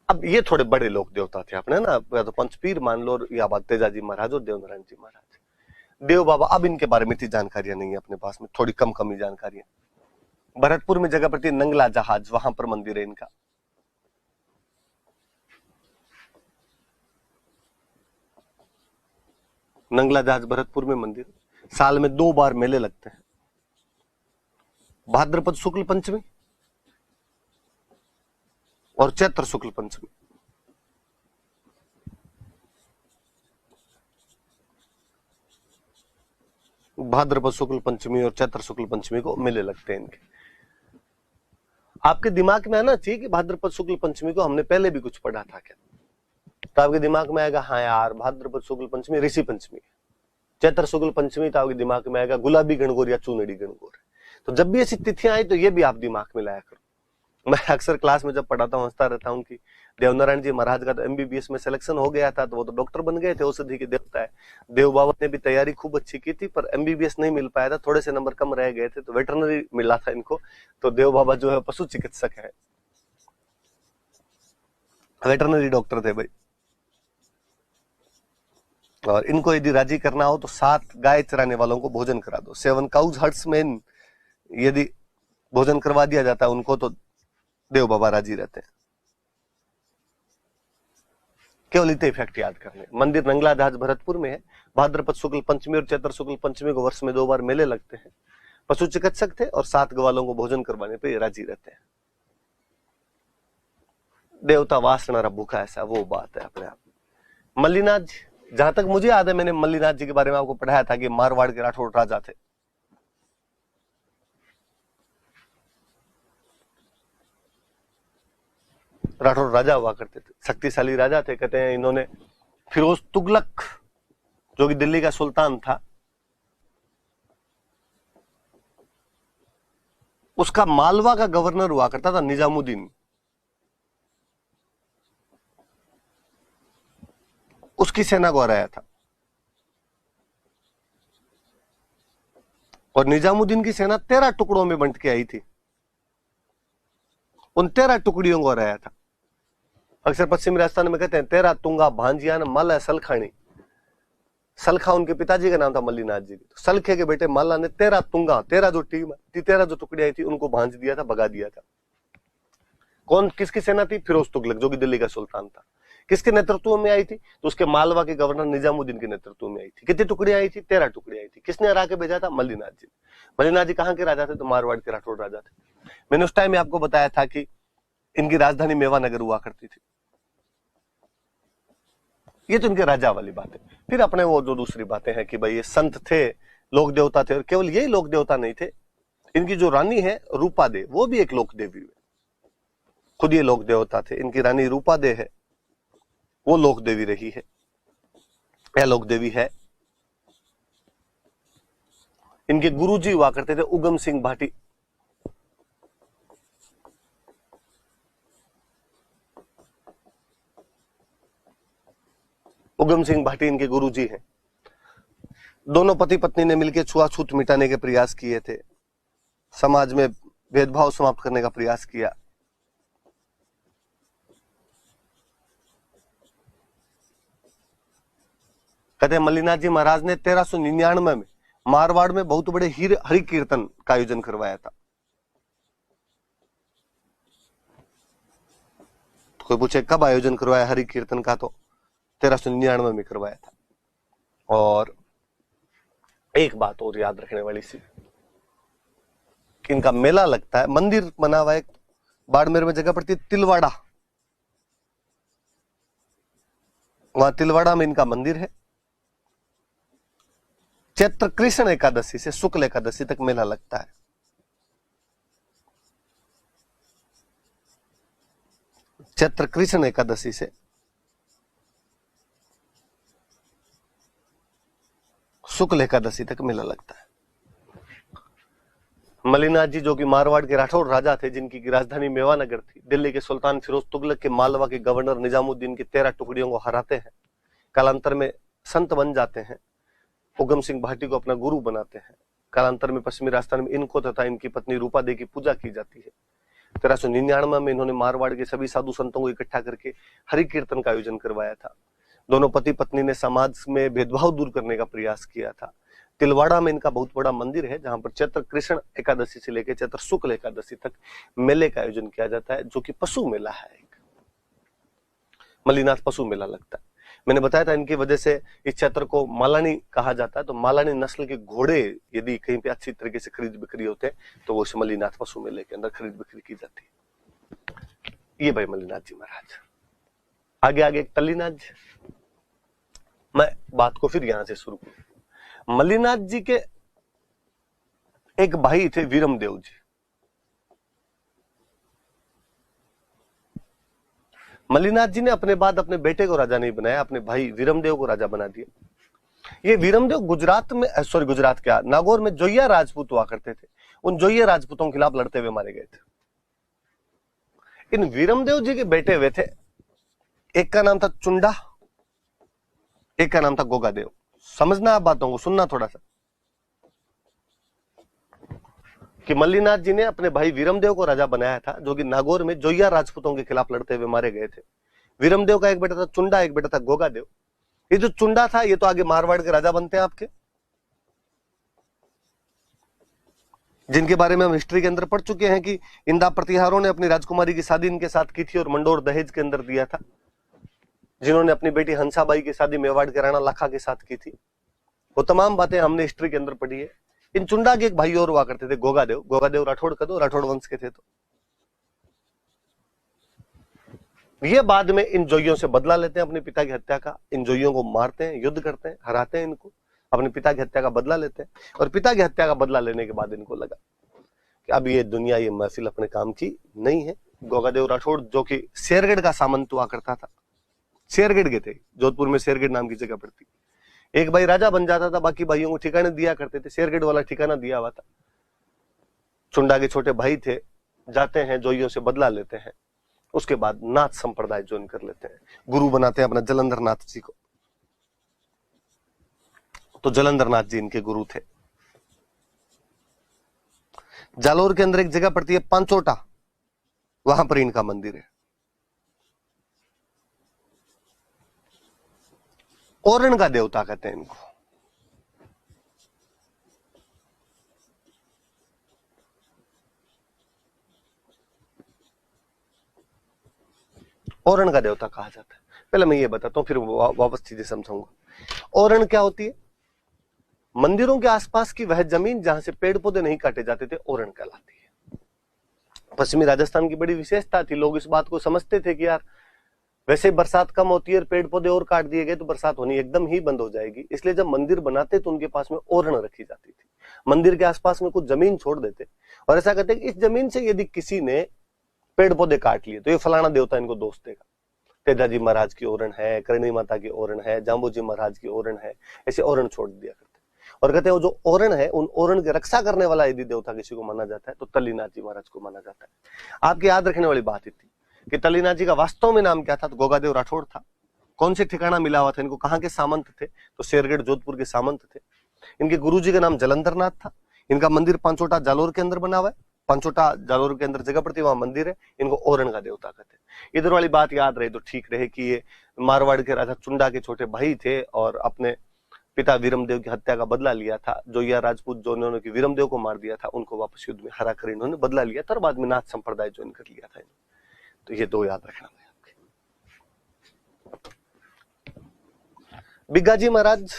अब ये थोड़े बड़े लोक देवता थे अपने ना, या तो पंचपीर मान लो या बात तेजाजी महाराज और देवनारायण जी महाराज। देव बाबा अब इनके बारे में इतनी जानकारियां नहीं है अपने पास में, थोड़ी कम कम ही जानकारियां। भरतपुर में जगह पड़ती है नंगला जहाज, वहां पर मंदिर है इनका। नंगला जहाज भरतपुर में मंदिर। साल में 2 बार मेले लगते हैं, भाद्रपद शुक्ल पंचमी और चैत्र शुक्ल पंचमी। भाद्रपद शुक्ल पंचमी और चैत्र शुक्ल पंचमी को मेले लगते हैं इनके। आपके दिमाग में आना चाहिए कि भाद्रपद शुक्ल पंचमी को हमने पहले भी कुछ पढ़ा था क्या, तो आपके दिमाग में आएगा हाँ यार भाद्रपद शुक्ल पंचमी ऋषि पंचमी है। चैत्र शुक्ल पंचमी तो आपके दिमाग में आएगा गुलाबी गणगौर या चूनड़ी गणगौर। तो जब भी ऐसी तिथियां आई तो ये भी आप दिमाग में लाया करो। मैं अक्सर क्लास में जब पढ़ाता हूँ हंसता रहता हूँ कि देवनारायण जी महाराज का तो एमबीबीएस में सिलेक्शन हो गया था, तो वो तो डॉक्टर बन गए थे, औषधि के देवता है। देव बाबा ने भी तैयारी खूब अच्छी की थी, पर एमबीबीएस नहीं मिल पाया था, थोड़े से नंबर कम रह गए थे, तो वेटरनरी मिला था इनको। तो देव बाबा जो है पशु चिकित्सक है, वेटरनरी डॉक्टर थे भाई। और इनको यदि राजी करना हो तो 7 गाय चराने वालों को भोजन करा दो। 7 काउज हर्ट्समैन यदि भोजन करवा दिया जाता है उनको, तो देव बाबा राजी रहते हैं। केवल इतने इफेक्ट याद करने। मंदिर नंगला जहाज भरतपुर में है। भाद्रपद शुक्ल पंचमी और चैत्र शुक्ल पंचमी को वर्ष में 2 बार मेले लगते हैं। पशु चिकित्सक थे और 7 ग्वालों को भोजन करवाने पे ये राजी रहते हैं। देवता वासना भूखा, ऐसा वो बात है अपने आप। मल्लीनाथ जी, जहां तक मुझे याद है मैंने मल्लीनाथ जी के बारे में आपको पढ़ाया था कि मारवाड़ के राठौड़ राजा थे। राठौड़ राजा हुआ करते थे, शक्तिशाली राजा थे। कहते हैं इन्होंने फिरोज तुगलक जो कि दिल्ली का सुल्तान था, उसका मालवा का गवर्नर हुआ करता था निजामुद्दीन, उसकी सेना को हराया था। और निजामुद्दीन की सेना 13 टुकड़ों में बंट के आई थी, उन 13 टुकड़ियों को हराया था। अक्सर पश्चिमी राजस्थान में कहते हैं 13 तुंगा भांजिया न मल सलखानी। सलखा उनके पिताजी का नाम था मल्लीनाथ जी। तो सलखे के बेटे माला ने 13 तुंगा, 13 जो टीम, 13 जो टुकड़ी आई थी उनको भांज दिया था, भगा दिया था। कौन, किसकी सेना थी? फिरोज तुगलक जो कि दिल्ली का सुल्तान था। किसके नेतृत्व में आई थी? तो उसके मालवा के गवर्नर निजामुद्दीन के नेतृत्व में आई थी। कितनी टुकड़ी आई थी? 13 टुकड़ी आई थी। किसने हरा के भेजा था? मल्लीनाथ जी। मल्लीनाथ जी कहाँ के राजा थे? तो मारवाड़ के राठौड़ राजा थे। मैंने उस टाइम में आपको बताया था कि इनकी राजधानी मेवानगर हुआ करती थी। ये तो इनके राजा वाली बात है। फिर अपने वो जो दूसरी बातें हैं कि भाई ये संत थे, लोक देवता थे, और केवल यही लोक देवता नहीं थे, इनकी जो रानी है रूपा दे, वो भी एक लोक देवी है। खुद ये लोक देवता थे। इनकी रानी रूपा दे है, वो लोक देवी रही है या लोक देवी है। इनके गुरुजी हुआ करते थे उगम सिंह भाटी। उगम सिंह भाटी इनके गुरुजी हैं। दोनों पति पत्नी ने मिलकर छुआछूत मिटाने के प्रयास किए थे, समाज में भेदभाव समाप्त करने का प्रयास किया। कहते हैं मल्लीनाथ जी महाराज ने 1399 में मारवाड़ में बहुत बड़े हरि कीर्तन का आयोजन करवाया था। तो कोई पूछे कब आयोजन करवाया हरि कीर्तन का, तो 1399 में करवाया था। और एक बात और याद रखने वाली सी, इनका मेला लगता है, मंदिर बना हुआ है बाड़मेर में, जगह पड़ती है तिलवाड़ा। वहां तिलवाड़ा में इनका मंदिर है। चैत्र कृष्ण एकादशी से शुक्ल एकादशी तक मेला लगता है। चैत्र कृष्ण एकादशी से शुक्ल एकादशी तक मेला लगता है। मल्लीनाथ जी जो कि मारवाड़ के राठौड़ राजा थे, जिनकी राजधानी मेवानगर थी, दिल्ली के सुल्तान फिरोज तुगलक के मालवा के गवर्नर निजामुद्दीन की 13 टुकड़ियों को हराते हैं। कालांतर में संत बन जाते हैं। उगम सिंह भाटी को अपना गुरु बनाते हैं। कालांतर में पश्चिमी राजस्थान में इनको तथा इनकी पत्नी रूपा दे की पूजा की जाती है। 1399 में इन्होंने मारवाड़ के सभी साधु संतों को इकट्ठा करके हरि कीर्तन का आयोजन करवाया था। दोनों पति पत्नी ने समाज में भेदभाव दूर करने का प्रयास किया था। तिलवाड़ा में इनका बहुत बड़ा मंदिर है, जहां पर चैत्र कृष्ण एकादशी से लेकर चैत्र शुक्ल एकादशी तक मेले का आयोजन किया जाता है, जो कि पशु मेला है। एक मल्लीनाथ पशु मेला लगता है। मैंने बताया था इनकी वजह से इस क्षेत्र को मालानी कहा जाता है। तो मालानी नस्ल के घोड़े यदि कहीं पे अच्छी तरीके से खरीद बिक्री होते हैं तो वो इस मल्लीनाथ पशु मेले के अंदर खरीद बिक्री की जाती है। ये भाई मल्लीनाथ जी महाराज। आगे आगे एक तल्लीनाथ जी। मैं बात को फिर यहां से शुरू करूं। मल्लीनाथ जी के एक भाई थे वीरमदेव जी। मल्लीनाथ जी ने अपने बाद अपने बेटे को राजा नहीं बनाया, अपने भाई वीरमदेव को राजा बना दिया। ये वीरमदेव गुजरात क्या, नागौर में जोइया राजपूत हुआ करते थे। उन जोइया राजपूतों के खिलाफ लड़ते हुए मारे गए थे। इन वीरमदेव जी के बेटे वे थे, एक का नाम था चुंडा, एक का नाम था गोगादेव। समझना आप बातों को, सुनना थोड़ा सा, कि मल्लीनाथ जी ने अपने भाई वीरमदेव को राजा बनाया था, जो कि नागौर में जोइया राजपूतों के खिलाफ लड़ते हुए मारे गए थे। वीरमदेव का एक बेटा था चुंडा, एक बेटा था गोगादेव। ये जो चुंडा था ये तो आगे मारवाड़ के राजा बनते हैं आपके, जिनके बारे में हम हिस्ट्री के अंदर पढ़ चुके हैं कि इंदा प्रतिहारों ने अपनी राजकुमारी की शादी इनके साथ की थी और मंडोर दहेज के अंदर दिया था। जिन्होंने अपनी बेटी हंसाबाई की शादी मेवाड़ के राणा लाखा के साथ की थी। वो तमाम बातें हमने हिस्ट्री के अंदर पढ़ी है। इन चुंडा के एक भाई और हुआ करते थे गोगादेव। गोगादेव राठौड़ का दो, राठौड़ वंश के थे। तो ये बाद में इन जोइयों से बदला लेते हैं अपने पिता की हत्या का। इन जोइयों को मारते हैं, युद्ध करते हैं, हराते हैं इनको, अपने पिता की हत्या का बदला लेते हैं। और पिता की हत्या का बदला लेने के बाद इनको लगा कि अब ये दुनिया, ये महफिल अपने काम की नहीं है। गोगादेव राठौड़ जो कि शेरगढ़ का सामंत हुआ करता था, शेरगढ़ के थे, जोधपुर में शेरगढ़ नाम की जगह पड़ती। एक भाई राजा बन जाता था, बाकी भाइयों को ठिकाने दिया करते थे। शेरगढ़ वाला ठिकाना दिया हुआ था। चुंडा के छोटे भाई थे, जाते हैं जोइयों से बदला लेते हैं। उसके बाद नाथ संप्रदाय ज्वाइन कर लेते हैं, गुरु बनाते हैं अपना जलंधर नाथ जी को। तो जलंधर नाथ जी इनके गुरु थे। जालोर के अंदर एक जगह पड़ती है पांचोटा, वहां पर इनका मंदिर है। ओरण का देवता कहते हैं इनको। ओरण का देवता कहा जाता है। पहले मैं ये बताता हूं, फिर वापस चीजें समझाऊंगा। ओरण क्या होती है? मंदिरों के आसपास की वह जमीन जहां से पेड़ पौधे नहीं काटे जाते थे, ओरण कहलाती है। पश्चिमी राजस्थान की बड़ी विशेषता थी। लोग इस बात को समझते थे कि यार वैसे बरसात कम होती है और पेड़ पौधे और काट दिए गए तो बरसात होनी एकदम ही बंद हो जाएगी। इसलिए जब मंदिर बनाते तो उनके पास में ओरण रखी जाती थी। मंदिर के आसपास में कुछ जमीन छोड़ देते और ऐसा कहते कि इस जमीन से यदि किसी ने पेड़ पौधे काट लिए तो ये फलाना देवता इनको दोष देगा। तेजाजी महाराज की ओरण है, करणी माता की ओरण है, जाम्बूजी महाराज की ओरण है, ऐसे ओरण छोड़ दिया करते। और कहते हैं वो जो ओरण है, उन ओरण की रक्षा करने वाला यदि देवता किसी को माना जाता है तो तल्लीनाथ जी महाराज को माना जाता है। आपके याद रखने वाली बात थी कि तल्लीनाथ जी का वास्तव में नाम क्या था? तो गोगादेव राठौड़ था। कौन से ठिकाना मिला हुआ था इनको? कहाँ के सामंत थे? तो शेरगढ़ जोधपुर के सामंत थे। इनके गुरुजी का नाम जलंधर नाथ था। इनका मंदिर पांचोटा जालोर के अंदर बना हुआ है। पांचोटा जालोर के अंदर जगह पड़ती है, वहां मंदिर है। इनको ओरण का देवता कहते हैं। इधर वाली बात याद रहे तो ठीक रहे कि ये मारवाड़ के राजा चुंडा के छोटे भाई थे और अपने पिता वीरमदेव की हत्या का बदला लिया था। जोइया राजपूत जो उन्होंने वीरमदेव को मार दिया था, उनको वापस युद्ध में हरा कर इन्होंने बदला लिया था और बाद में नाथ संप्रदाय ज्वाइन कर लिया था। तो ये दो याद रखना है आपके। बिग्गाजी महाराज,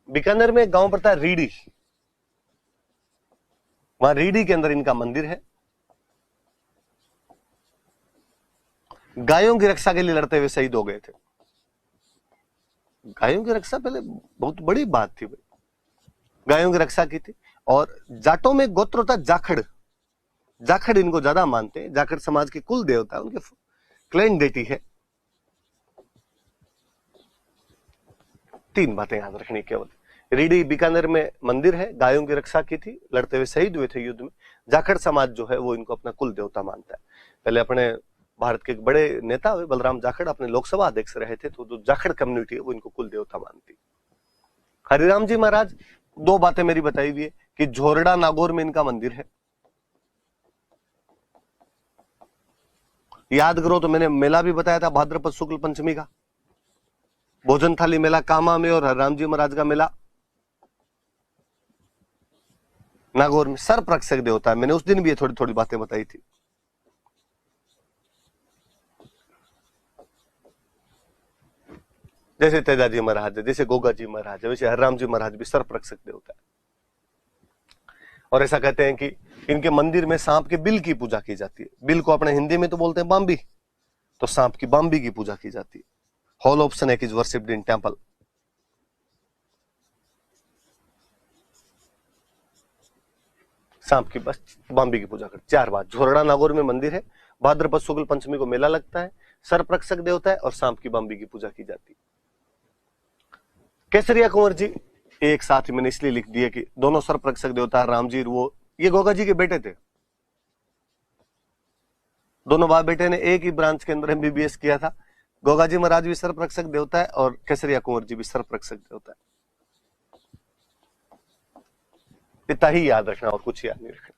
बीकानेर में एक गांव पड़ता है रीडी, वहां रीडी के अंदर इनका मंदिर है। गायों की रक्षा के लिए लड़ते हुए शहीद हो गए थे। गायों की रक्षा पहले बहुत बड़ी बात थी भाई, गायों की रक्षा की थी। और जाटों में गोत्र होता जाखड़, जाखड़ इनको ज्यादा मानते हैं। जाखड़ समाज के कुल देवता, उनके क्लैन डेटी है। तीन बातें याद रखनी केवल। रीडी बीकानेर में मंदिर है, गायों की रक्षा की थी, लड़ते हुए शहीद हुए थे युद्ध में। जाखड़ समाज जो है वो इनको अपना कुल देवता मानता है। पहले अपने भारत के एक बड़े नेता हुए बलराम जाखड़, अपने लोकसभा अध्यक्ष रहे थे, तो जो जाखड़ कम्युनिटी है वो इनको कुल देवता मानती। हरिराम जी महाराज, दो बातें मेरी बताई हुई है कि झोरडा नागौर में इनका मंदिर है। याद करो तो मैंने मेला भी बताया था भाद्रपद शुक्ल पंचमी का, भोजन थाली मेला कामा में, और हरराम जी महाराज का मेला नागौर में। सर्परक्षक देवता है, मैंने उस दिन भी ये थोड़ी थोड़ी बातें बताई थी। जैसे तेजाजी महाराज है, जैसे गोगा जी महाराज है, वैसे हरराम जी महाराज भी सर्परक्षक देवता है। और ऐसा कहते हैं कि इनके मंदिर में सांप के बिल की पूजा की जाती है। बिल को अपने हिंदी में तो बोलते हैं बाम्बी, तो सांप की बाम्बी की पूजा की जाती है। Hole of snake is worshipped in temple. सांप की बस बाम्बी की पूजा करते। 4 बात। झोरड़ा नागौर में मंदिर है, भाद्रपद शुक्ल पंचमी को मेला लगता है, सर्परक्षक देवता है और सांप की बाम्बी की पूजा की जाती है। केसरिया कुंवर जी एक साथ ही मैंने इसलिए लिख दिया कि दोनों सर्परक्षक देवता राम जी, वो ये गोगा जी के बेटे थे। दोनों बाप बेटे ने एक ही ब्रांच के अंदर MBBS किया था। गोगा जी महाराज भी सर्परक्षक देवता है और केसरिया कुंवर जी भी सर्परक्षक देवता है। इतना ही याद रखना और कुछ याद नहीं रखना।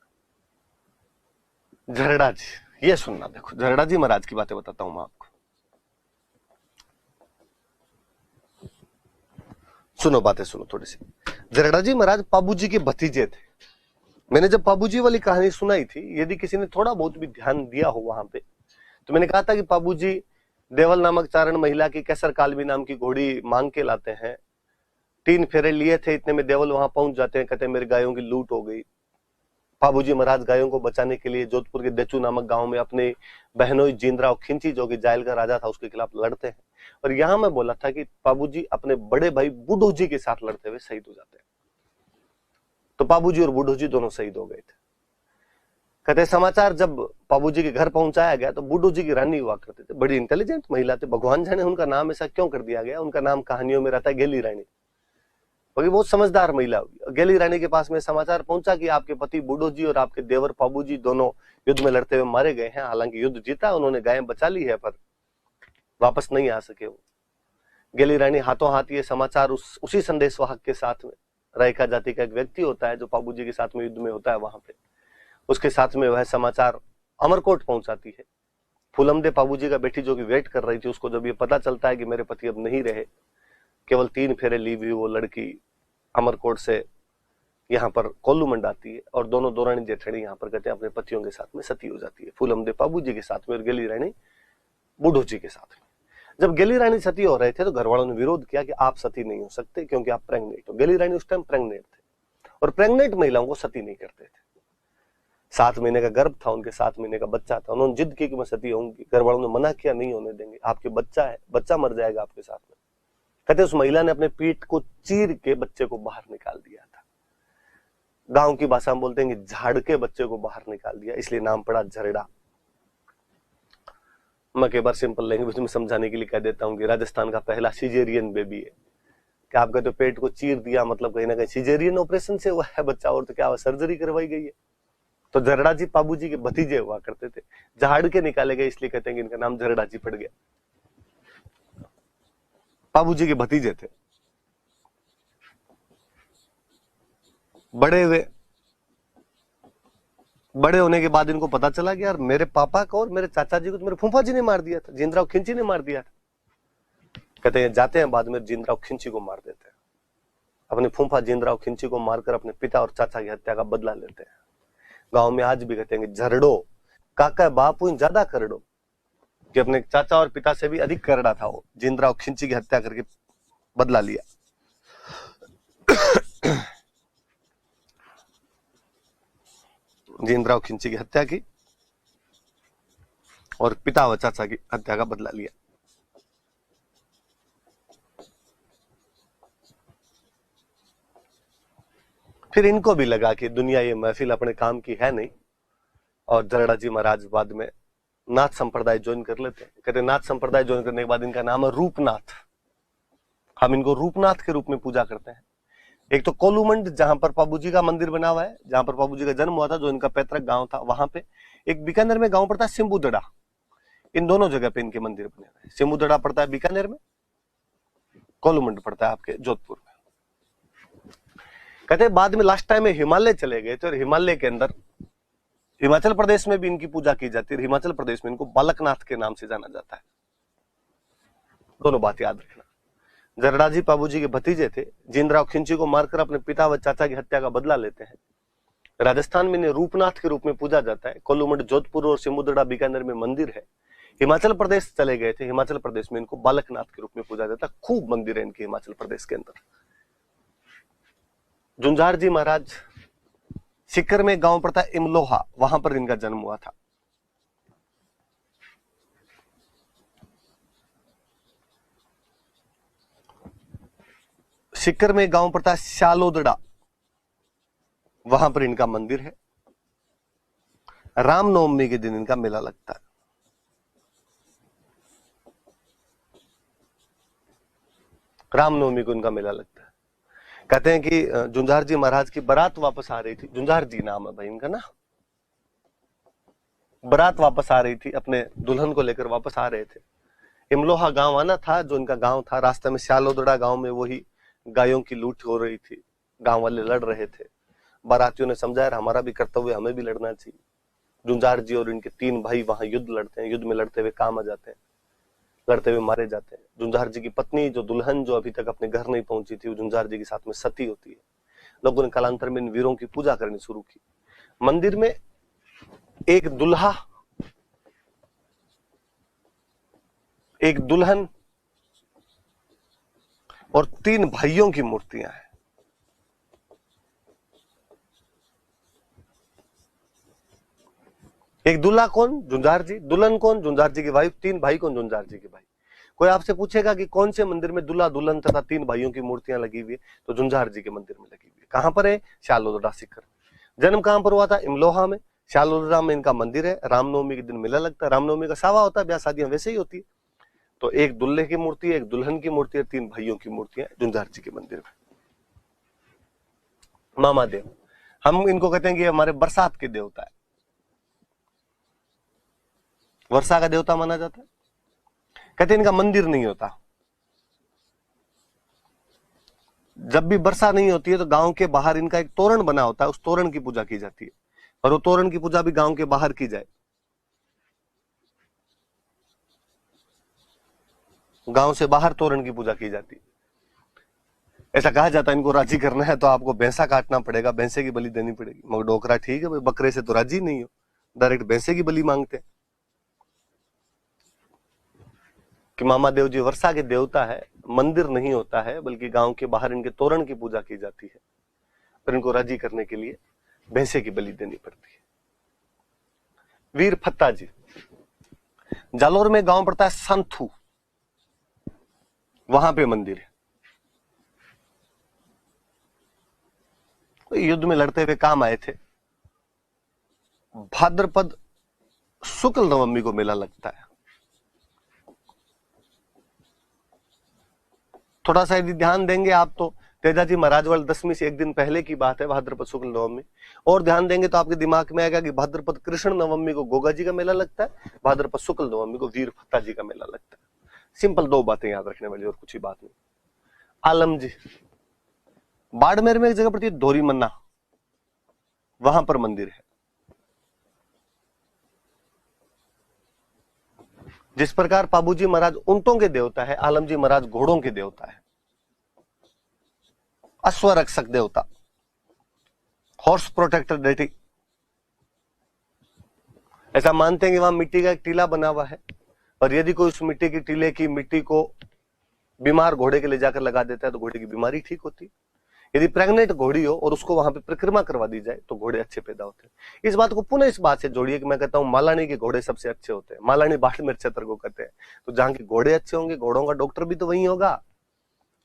झरड़ा जी, ये सुनना, देखो झरड़ा जी महाराज की बातें बताता हूं मैं आपको। सुनो, बातें सुनो थोड़ी सी। झरड़ा जी महाराज पाबू जी के भतीजे थे। मैंने जब पाबू जी वाली कहानी सुनाई थी, यदि किसी ने थोड़ा बहुत भी ध्यान दिया हो वहां पे, तो मैंने कहा था कि पाबू जी देवल नामक चारण महिला की कैसर कालबी नाम की घोड़ी मांग के लाते हैं। 3 फेरे लिए थे, इतने में देवल वहां पहुंच जाते हैं, कहते हैं मेरी गायों की लूट हो गई। पाबू जी महाराज गायों को बचाने के लिए जोधपुर के देचू नामक गांव में अपने बहनोई जिंदराव खिंची, जो कि जायल का राजा था, उसके खिलाफ लड़ते हैं। और यहां मैं बोला था कि पाबू जी अपने बड़े भाई बूढ़ो जी के साथ लड़ते हुए शहीद हो जाते हैं। तो पाबू जी और बूढ़ो जी दोनों शहीद हो गए थे। कहते समाचार जब पाबू जी के घर पहुंचाया गया तो बूढ़ो जी की रानी हुआ करते थे, बड़ी इंटेलिजेंट महिला थे। भगवान जाने उनका नाम ऐसा क्यों कर दिया गया। उनका नाम कहानियों में रहता है गेली रानी, क्योंकि बहुत समझदार महिला हुई। गेली रानी के पास में समाचार पहुंचा कि आपके पति बूढ़ो जी और आपके देवर पाबू जी दोनों युद्ध में लड़ते हुए मारे गए हैं। हालांकि युद्ध जीता, उन्होंने गायें बचा ली है, पर वापस नहीं आ सके वो। गेली रानी हाथों हाथ ये समाचार उसी संदेशवाहक के साथ में, रायका जाति का एक व्यक्ति होता है जो पाबू जी के साथ में युद्ध में होता है वहां पे, उसके साथ में वह समाचार अमरकोट पहुंचाती है। फूलमदे पाबू जी का बेटी जो कि वेट कर रही थी, उसको जब ये पता चलता है कि मेरे पति अब नहीं रहे, केवल 3 फेरे ली हुई वो लड़की अमरकोट से यहाँ पर कोल्लू मंडाती है और दोनों दौरानी जेठड़ी यहाँ पर कहते हैं अपने पतियों के साथ में सती हो जाती है। फूलमदे पाबू जी के साथ में और गेली रानी बूढ़ो जी के साथ में। जब गेली रानी सती हो रहे थे तो घर वालों ने विरोध किया कि आप सती नहीं हो सकते क्योंकि आप प्रेग्नेंट हो। गेली रानी उस टाइम प्रेग्नेंट थे और प्रेग्नेंट महिलाओं को सती नहीं करते थे। 7 महीने का गर्भ था, उनके 7 महीने का बच्चा था। उन्होंने जिद की कि मैं सती होंगी। घर वालों ने मना किया, नहीं होने देंगे, आपके बच्चा है, बच्चा मर जाएगा आपके साथ में। कहते उस महिला ने अपने पीठ को चीर के बच्चे को बाहर निकाल दिया था। गांव की भाषा में बोलते हैं कि झाड़ के बच्चे को बाहर निकाल दिया, इसलिए नाम पड़ा झरड़ा। मैं कई बार सिंपल लैंग्वेज में समझाने के लिए कह देता हूं कि राजस्थान का पहला सिजेरियन बेबी है। क्या आप कहते हो पेट को चीर दिया, मतलब कहीं ना कहीं सिजेरियन ऑपरेशन से हुआ है बच्चा, और तो क्या सर्जरी करवाई गई है। तो झरड़ा जी पाबू जी के भतीजे हुआ करते थे, झाड़ के निकाले गए, इसलिए कहते हैं कि इनका नाम झरड़ा जी पड़ गया। पाबू जी के भतीजे थे। बड़े होने के बाद इनको पता चला कि यार मेरे पापा को और मेरे चाचा जी को तो मेरे फूफा जी ने मार दिया था, जिंदराव खिंची ने मार दिया था। कहते हैं जाते हैं बाद में जिंदराव खिंची को मार देते हैं, अपने फूफा जिंदराव खिंची को मारकर अपने पिता और चाचा की हत्या का बदला लेते हैं। गांव में आज भी कहते हैं कि झरड़ो काका बापू ज्यादा करड़ो, कि अपने चाचा और पिता से भी अधिक करड़ा था वो। जिंदराव खिंची की हत्या करके बदला लिया। जिंदराव खिंची की हत्या की और पिता व चाचा की हत्या का बदला लिया। फिर इनको भी लगा कि दुनिया ये महफिल अपने काम की है नहीं, और झरड़ा जी महाराज बाद में नाथ संप्रदाय ज्वाइन कर लेते हैं। कहते नाथ संप्रदाय ज्वाइन करने के बाद इनका नाम है रूपनाथ। हम इनको रूपनाथ के रूप में पूजा करते हैं। एक तो कोलूमंड जहां पर पाबू जी का मंदिर बना हुआ है, जहां पर पाबू जी का जन्म हुआ था, जो इनका पैतृक गांव था, वहां पे एक बीकानेर में गांव पड़ता है सिम्बुदड़ा। इन दोनों जगह पे इनके मंदिर बने हुए हैं। सिम्बुदड़ा पड़ता है बीकानेर में, कोलूमंड पड़ता है आपके जोधपुर में। कहते बाद में लास्ट टाइम में हिमालय चले गए थे और हिमालय के अंदर हिमाचल प्रदेश में भी इनकी पूजा की जाती है। हिमाचल प्रदेश में इनको बालकनाथ के नाम से जाना जाता है। दोनों बात याद रखना। जरदाजी पाबू जी के भतीजे थे, जिंदराव खिंची को मारकर अपने पिता व चाचा की हत्या का बदला लेते हैं। राजस्थान में इन्हें रूपनाथ के रूप में पूजा जाता है। कोल्लूमठ, जोधपुर और सिमुद्रा, बीकानेर में मंदिर है। हिमाचल प्रदेश चले गए थे, हिमाचल प्रदेश में इनको बालकनाथ के रूप में पूजा जाता है। खूब मंदिर है इनके हिमाचल प्रदेश के अंदर। झुंझार जी महाराज सीकर में गांव पड़ता है इमलोहा, वहां पर इनका जन्म हुआ था। सीकर में गांव पड़ता है शालोदड़ा, वहां पर इनका मंदिर है। रामनवमी के दिन इनका मेला लगता है। रामनवमी को इनका मेला लगता है। कहते हैं कि झुंझार जी महाराज की बारात वापस आ रही थी। झुंझार जी नाम है भाई इनका ना। बारात वापस आ रही थी, अपने दुल्हन को लेकर वापस आ रहे थे। इमलोहा गांव आना था जो इनका गांव था। रास्ते में शालोदड़ा गांव में वही गायों की लूट हो रही थी, गांव वाले लड़ रहे थे। बारातियों ने समझाया हमारा भी कर्तव्य, हमें भी लड़ना चाहिए। झुंझार जी और इनके 3 भाई वहां युद्ध लड़ते हैं। युद्ध में लड़ते हुए काम आ जाते हैं, लड़ते हुए मारे जाते हैं। झुंझार जी की पत्नी, जो दुल्हन जो अभी तक अपने घर नहीं पहुंची थी, वो झुंझार जी के साथ में सती होती है। लोगों ने कालांतर में इन वीरों की पूजा करनी शुरू की। मंदिर में एक दुल्हा, एक दुल्हन और 3 भाइयों की मूर्तियां हैं। एक दूल्हा कौन? झुंझार जी। दुल्हन कौन? झुंझार जी की वाइफ। 3 भाई कौन? झुंझार जी के भाई। कोई आपसे पूछेगा कि कौन से मंदिर में दूल्हा दुल्हन तथा 3 भाइयों की मूर्तियां लगी हुई है, तो झुंझार जी के मंदिर में लगी हुई है। कहां पर है? शालोदड़ा सीकर। जन्म कहां पर हुआ था? इमलोहा में। शालोदड़ा में इनका मंदिर है। रामनवमी के दिन मेला लगता है। रामनवमी का सावा होता है, ब्याह शादियां वैसे ही होती है। तो एक दूल्हे की मूर्ति, एक दुल्हन की मूर्ति, 3 भाइयों की मूर्तियां झुंझार जी के मंदिर में। मामा देव, हम इनको कहते हैं कि हमारे बरसात के देवता है, वर्षा का देवता माना जाता है। कहते हैं इनका मंदिर नहीं होता। जब भी वर्षा नहीं होती है तो गांव के बाहर इनका एक तोरण बना होता है, उस तोरण की पूजा की जाती है। और वो तोरण की पूजा भी गांव के बाहर की जाए। गांव से बाहर तोरण की पूजा की जाती है। ऐसा कहा जाता है इनको राजी करना है तो आपको भैंसा काटना पड़ेगा, भैंसे की बलि देनी पड़ेगी। मगर डोकरा ठीक है भाई, बकरे से तो राजी नहीं हो, डायरेक्ट भैंसे की बलि मांगते हैं। कि मामा देव जी वर्षा के देवता है, मंदिर नहीं होता है, बल्कि गांव के बाहर इनके तोरण की पूजा की जाती है। पर इनको राजी करने के लिए भैंसे की बलि देनी पड़ती है। वीर फत्ता जी, जालोर में गांव पड़ता है संथू, वहां पे मंदिर है। युद्ध में लड़ते हुए काम आए थे। भाद्रपद शुक्ल नवमी को मेला लगता है। थोड़ा सा यदि ध्यान देंगे आप तो तेजाजी महाराजवाल दशमी से 1 दिन पहले की बात है, भाद्रपद शुक्ल नवमी। और ध्यान देंगे तो आपके दिमाग में आएगा कि भाद्रपद कृष्ण नवमी को गोगा जी का मेला लगता है, भाद्रपद शुक्ल नवमी को वीर फत्ता जी का मेला लगता है। सिंपल 2 बातें याद रखने वाली और कुछ ही बात नहीं। आलम जी, बाड़मेर में एक जगह पड़ती है धोरी मन्ना, वहां पर मंदिर है। जिस प्रकार पाबूजी महाराज ऊंटों के देवता है, आलम जी महाराज घोड़ों के देवता है। अश्वरक्षक देवता, हॉर्स प्रोटेक्टर डेटी। ऐसा मानते हैं कि वहां मिट्टी का एक टीला बना हुआ है, और यदि कोई उस मिट्टी की टीले की मिट्टी को बीमार घोड़े के ले जाकर लगा देता है तो घोड़े की बीमारी ठीक होती है। यदि प्रेग्नेंट घोड़ी हो और उसको वहां पे परिक्रमा करवा दी जाए तो घोड़े अच्छे पैदा होते हैं। इस बात को पुनः इस बात से जोड़िए कि मैं कहता हूं मालानी के घोड़े सबसे अच्छे होते हैं। मालानी बाड़मेर क्षेत्र को कहते हैं। तो जहां के घोड़े अच्छे होंगे, घोड़ों का डॉक्टर भी तो वही होगा।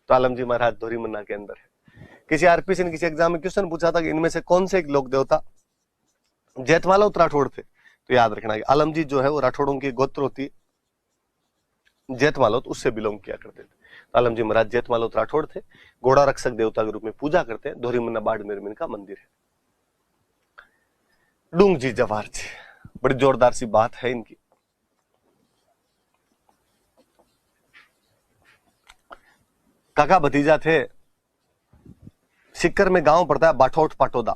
तो आलम जी महाराज धोरी मन्ना के अंदर है। किसी आरपीसी ने किसी एग्जाम में क्वेश्चन पूछा था कि इनमें से कौन से एक लोक देवता जेठमालोत राठौड़ थे, तो याद रखना कि आलम जी जो है वो राठौड़ों की गोत्र होती है, जेठमालोत उससे बिलोंग किया करते थे। तो आलम जी महाराज जेठमालोत राठौड़ थे, घोड़ा रक्षक देवता के रूप में पूजा करते हैं। धोरी मन्ना बाड़मेर में इनका मंदिर है। डूंग जी जवाहर जी, बड़ी जोरदार सी बात है इनकी। काका भतीजा थे। सिक्कर में गांव पड़ता है बाठोट पाटोदा,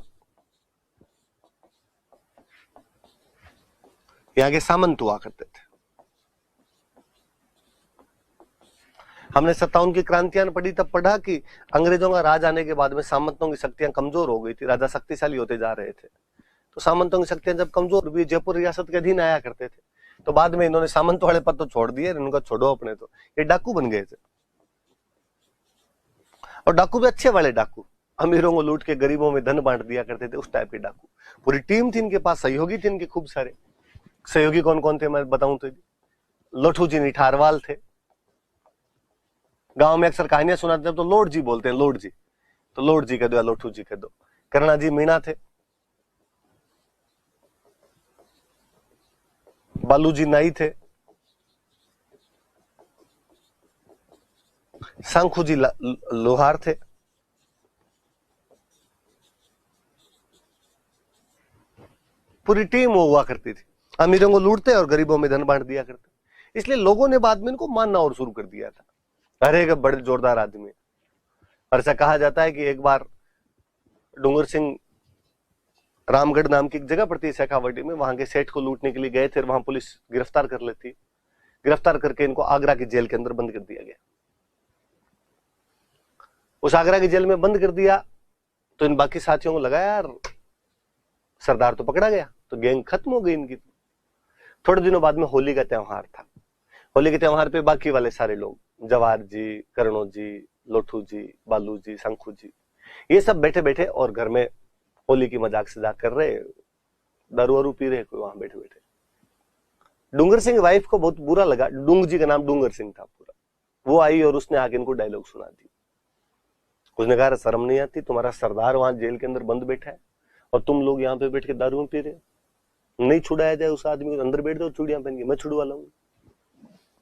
यहाँ के सामंत हुआ करते थे। हमने 57 की क्रांतियां पढ़ी, तब पढ़ा कि अंग्रेजों का राज आने के बाद में सामंतों की शक्तियां कमजोर हो गई थी, राजा शक्तिशाली होते जा रहे थे। तो सामंतों की शक्तियां जब कमजोर हुई, जयपुर रियासत के अधीन आया करते थे, तो बाद में इन्होंने सामंत वाले पद तो छोड़ दिए, इनका छोड़ो अपने, तो ये डाकू बन गए थे। और डाकू भी अच्छे वाले डाकू, अमीरों को लूट के गरीबों में धन बांट दिया करते थे, उस टाइप के डाकू। पूरी टीम थी इनके पास, सहयोगी थे इनके खूब सारे। सहयोगी कौन कौन थे मैं बताऊं तो लोठू जी निठारवाल थे। गांव में अक्सर कहानियां सुनाते हैं तो लोड जी बोलते हैं, लोड जी, तो लोड जी कह दो या लोठू जी कह दो। करुणा जी मीणा थे। बालू जी नाई थे। शंखू जी लोहार थे। पूरी टीम वो हुआ करती थी, अमीरों को लूटते और गरीबों में धन बांट दिया करते। इसलिए लोगों ने बाद में इनको मानना और शुरू कर दिया था, अरे एक बड़े जोरदार आदमी। और ऐसा कहा जाता है कि एक बार डूंगर सिंह रामगढ़ नाम की एक जगह पड़ती है शेखावाटी में, वहां के सेठ को लूटने के लिए गए थे, वहां पुलिस गिरफ्तार कर लेती। गिरफ्तार करके इनको आगरा की जेल के अंदर बंद कर दिया गया। उस आगरा की जेल में बंद कर दिया तो इन बाकी साथियों को लगा यार सरदार तो पकड़ा गया, तो गैंग खत्म हो गई इनकी। थोड़े दिनों बाद में होली का त्योहार था। होली के त्योहार पे बाकी वाले सारे लोग, जवाहर जी, करणो जी, लोठू जी, बालू जी, शंखू जी, ये सब बैठे बैठे और घर में होली की मजाक सजाक कर रहे, दारू वारू पी रहे, कोई वहां बैठे बैठे। डूंगर सिंह वाइफ को बहुत बुरा लगा, डूंग जी का नाम डूंगर सिंह था पूरा। वो आई और उसने आके इनको डायलॉग सुना दी। उसने कहा शर्म नहीं आती, तुम्हारा सरदार वहां जेल के अंदर बंद बैठा है और तुम लोग यहाँ पे बैठ के दारू पी रहे हो। नहीं छुड़ाया जाए उस आदमी को, अंदर बैठ जाओ चूड़ियां पहन के, मैं छुड़वा लाऊंगा।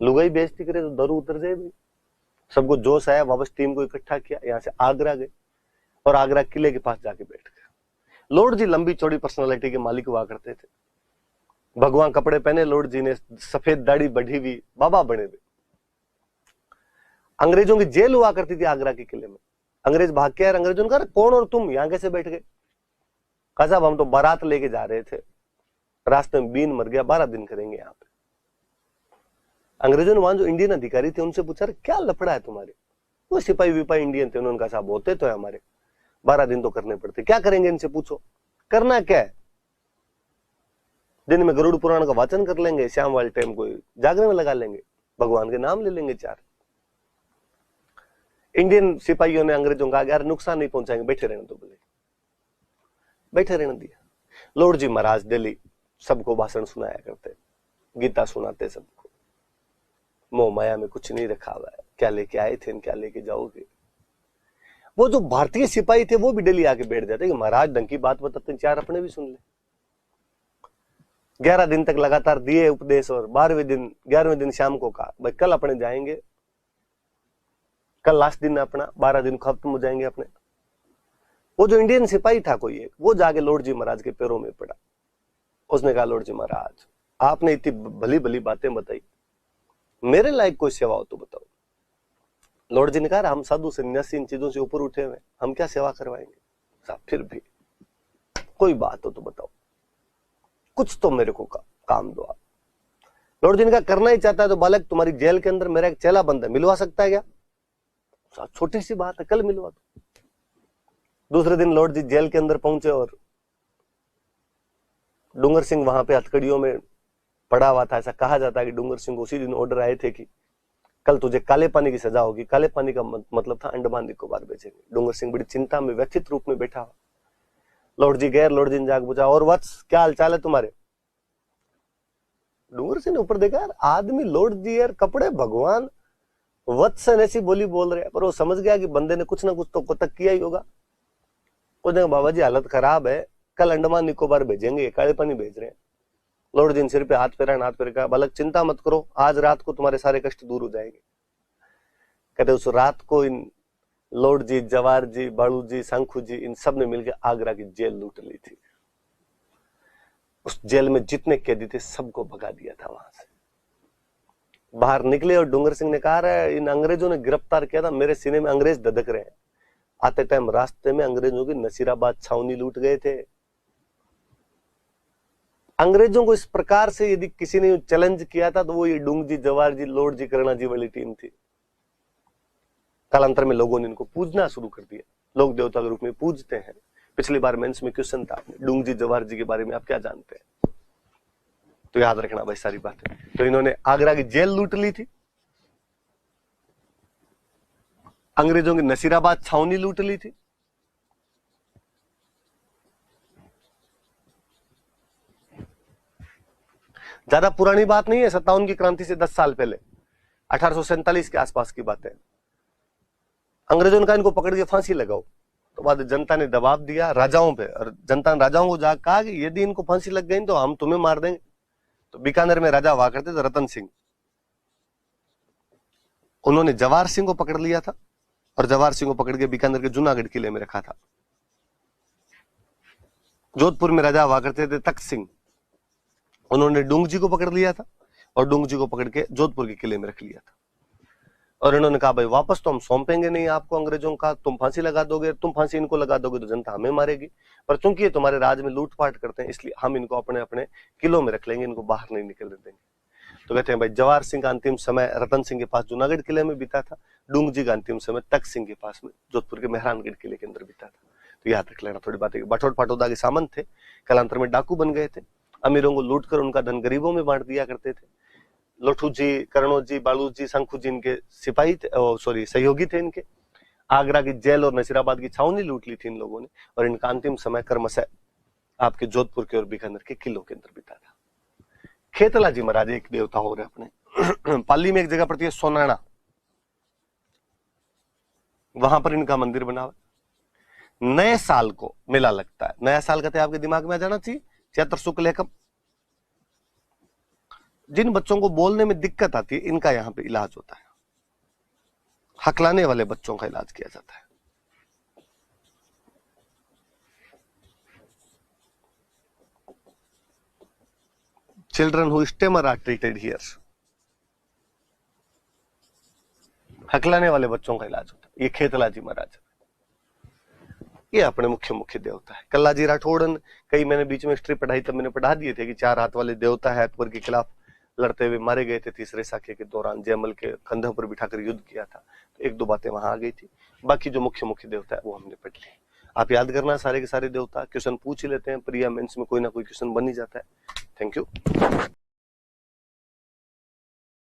लुगाई बेइज्जती करे तो दारू उतर जाए भाई। सबको जोश आया, वापस टीम को इकट्ठा किया, यहाँ से आगरा गए और आगरा किले के पास जाके बैठ गए। लॉर्ड जी लंबी चौड़ी पर्सनालिटी के मालिक हुआ करते थे। भगवान कपड़े पहने लॉर्ड जी ने, सफेद दाढ़ी बढ़ी हुई, बाबा बने हुए। अंग्रेजों की जेल हुआ करती थी आगरा के किले में। अंग्रेज भाग के आए, अंग्रेजों ने कहा कौन और तुम यहाँ कैसे बैठ गए? कहा साहब हम तो बारात लेके जा रहे थे, रास्ते में बीन मर गया, 12 दिन करेंगे यहाँ पे। अंग्रेजों ने वहां जो इंडियन अधिकारी थे उनसे पूछा क्या लफड़ा है तुम्हारे? वो सिपाही विपाही इंडियन थे, उन्होंने कहा साहब होते तो है हमारे, 12 दिन तो करने पड़ते, क्या करेंगे इनसे पूछो। करना क्या है? दिन में गरुड़ पुराण का वाचन कर लेंगे, शाम वाले टाइम को जागरण में लगा लेंगे, भगवान के नाम ले लेंगे 4। इंडियन सिपाहियों ने अंग्रेजों का यार नुकसान नहीं पहुंचाएंगे, बैठे रहने तो बोले, बैठे रहने दिया। लॉर्ड जी महाराज दिल्ली सबको भाषण सुनाया करते, गीता सुनाते सबको, मोह माया में कुछ नहीं रखा हुआ है, क्या लेके आए थे क्या लेके जाओगे। वो जो भारतीय सिपाही थे वो भी दिल्ली आके बैठ जाते कि महाराज ढंग की बात बताते, 4 अपने भी सुन ले। 11 दिन तक लगातार दिए उपदेश और 11वें दिन शाम को कहा भाई कल अपने जाएंगे, कल लास्ट दिन अपना, 12 दिन खत्म हो जाएंगे अपने। वो जो इंडियन सिपाही था कोई एक, वो जाके लॉर्ड जी महाराज के पैरों में पड़ा। उसने कहा लॉर्ड जी महाराज आपने इतनी भली भली बातें बताई, मेरे लायक कोई सेवा हो तो बताओ। लॉर्ड जी ने कहा हम साधु सन्यासी इन चीजों से ऊपर उठे हुए, हम क्या सेवा करवाएंगे साहब, फिर भी कोई बात हो तो बताओ, कुछ तो मेरे को काम दो आप। लॉर्ड जी ने कहा करना ही चाहता है तो बालक तुम्हारी जेल के अंदर मेरा एक चेला बंद है, मिलवा सकता है क्या? छोटी सी बात है, कल मिलवा दो। दूसरे दिन लॉर्ड जी जेल के अंदर पहुंचे और डूंगर सिंह वहां पे हथकड़ियों में पड़ा हुआ था। ऐसा कहा जाता है कि डूंगर सिंह को उसी दिन ऑर्डर आए थे कि कल तुझे काले पानी की सजा होगी। काले पानी का मतलब था अंडमान निकोबार भेजेंगे। डूंगर सिंह बड़ी चिंता में व्यथित रूप में बैठा हुआ। लॉर्ड जी गैर, लॉर्ड जी ने जाकर पूछा और वत्स क्या हालचाल है तुम्हारे? डूंगर सिंह ने ऊपर देखा यार आदमी लॉर्ड जी यार कपड़े भगवान, वत्सन ऐसी बोली बोल रहे हैं, पर वो समझ गया कि बंदे ने कुछ ना कुछ तो कोतक किया ही होगा। उसने कहा बाबा जी हालत खराब है, कल अंडमान निकोबार भेजेंगे, काले पानी भेज रहे हैं। लॉर्ड जी ने सिर पे हाथ फेरा, हाथ फेर कहा बालक चिंता मत करो, आज रात को तुम्हारे सारे कष्ट दूर हो जाएंगे। कहते उस रात को इन लॉर्ड जी, जवाहर जी, बालू जी, शंखू जी, इन सब ने मिलकर आगरा की जेल लूट ली थी। उस जेल में जितने कैदी थे सबको भगा दिया था वहां से। बाहर निकले और डूंगर सिंह ने कहा रहे इन अंग्रेजों ने गिरफ्तार किया था, मेरे सीने में अंग्रेज धधक रहे हैं। आते टाइम रास्ते में अंग्रेजों की नसीराबाद छावनी लूट गए थे। अंग्रेजों को इस प्रकार से यदि किसी ने चैलेंज किया था तो वो ये डूंग जी, जवाहर जी, लॉर्ड जी, करुणा जी वाली टीम थी। कालांतर में लोगों ने इनको पूजना शुरू कर दिया, लोग देवता के रूप में पूजते हैं। पिछली बार मेंस में क्वेश्चन था, डूंग जी, जवाहर जी के बारे में आप क्या जानते हैं, तो याद रखना भाई सारी बातें। तो इन्होंने आगरा की जेल लूट ली थी, अंग्रेजों की नसीराबाद छावनी लूट ली थी, ज्यादा पुरानी बात नहीं है, 57 की क्रांति से 10 साल पहले, 1847 के आसपास की बात है। अंग्रेजों ने कहा इनको पकड़ के फांसी लगाओ, तो बाद जनता ने दबाव दिया राजाओं पे, और जनता ने राजाओं को जाकर कहा कि यदि इनको फांसी लग गई तो हम तुम्हें मार देंगे। तो बीकानेर में राजा हुआ करते थे रतन सिंह, उन्होंने जवाहर सिंह को पकड़ लिया था और जवाहर सिंह को पकड़ के बीकानेर के जूनागढ़ किले में रखा था। जोधपुर में राजा हुआ करते थे तख्त सिंह, उन्होंने डूंग जी को पकड़ लिया था और डूंग जी को पकड़ के जोधपुर के किले में रख लिया था। और इन्होंने कहा भाई वापस तो हम सौंपेंगे नहीं आपको अंग्रेजों का, तुम फांसी लगा दोगे, तुम फांसी इनको लगा दोगे तो जनता हमें मारेगी, पर चूंकि ये तुम्हारे राज में लूटपाट करते हैं इसलिए हम इनको अपने अपने किलों में रख लेंगे, इनको बाहर नहीं निकलने देंगे। तो कहते हैं भाई जवाहर सिंह का अंतिम समय रतन सिंह के पास जूनागढ़ किले में बीता था, डूंग जी का अंतिम समय तख्त सिंह के पास में जोधपुर के मेहरानगढ़ किले के अंदर बीता था। तो याद रख लेना थोड़ी बातें। बठौड़ पाटौदा के सामंत थे, कालांतर में डाकू बन गए थे, अमीरों को लूट कर उनका धन गरीबों में बांट दिया करते थे। लोठू जी, करणो जी, बालू जी, शंखू जी इनके सिपाही थे, सहयोगी थे इनके। आगरा की जेल और नसीराबाद की छावनी लूट ली थी इन लोगों ने, और इनका अंतिम समय क्रमशः आपके जोधपुर के और बीकानेर के किलों के अंदर बीता था। खेतला जी महाराज एक देवता हो रहे अपने पाली में एक जगह पड़ती है सोनाना, वहां पर इनका मंदिर बना हुआ। नए साल को मेला लगता है, नया साल कहते हैं आपके दिमाग में आ जाना चाहिए चैत्र शुक्ल एकम। जिन बच्चों को बोलने में दिक्कत आती है इनका यहां पे इलाज होता है, हकलाने वाले बच्चों का इलाज किया जाता है। Children who stammer are treated here, हकलाने वाले बच्चों का इलाज होता है। ये खेतला जी महाराज, ये अपने मुख्य देवता है। कल्ला जी राठौड़न, कई मैंने बीच में हिस्ट्री पढ़ाई तब मैंने पढ़ा दिए थे कि 4 हाथ वाले देवता है, अकबर के खिलाफ लड़ते हुए मारे गए थे तीसरे साके के दौरान, जयमल के कंधों पर बिठाकर युद्ध किया था। तो 1-2 बातें वहां आ गई थी, बाकी जो मुख्य देवता है वो हमने पढ़ ली। आप याद करना सारे के सारे देवता, क्वेश्चन पूछ ही लेते हैं, प्रिया मेंस में कोई ना कोई क्वेश्चन बन ही जाता है। Thank you.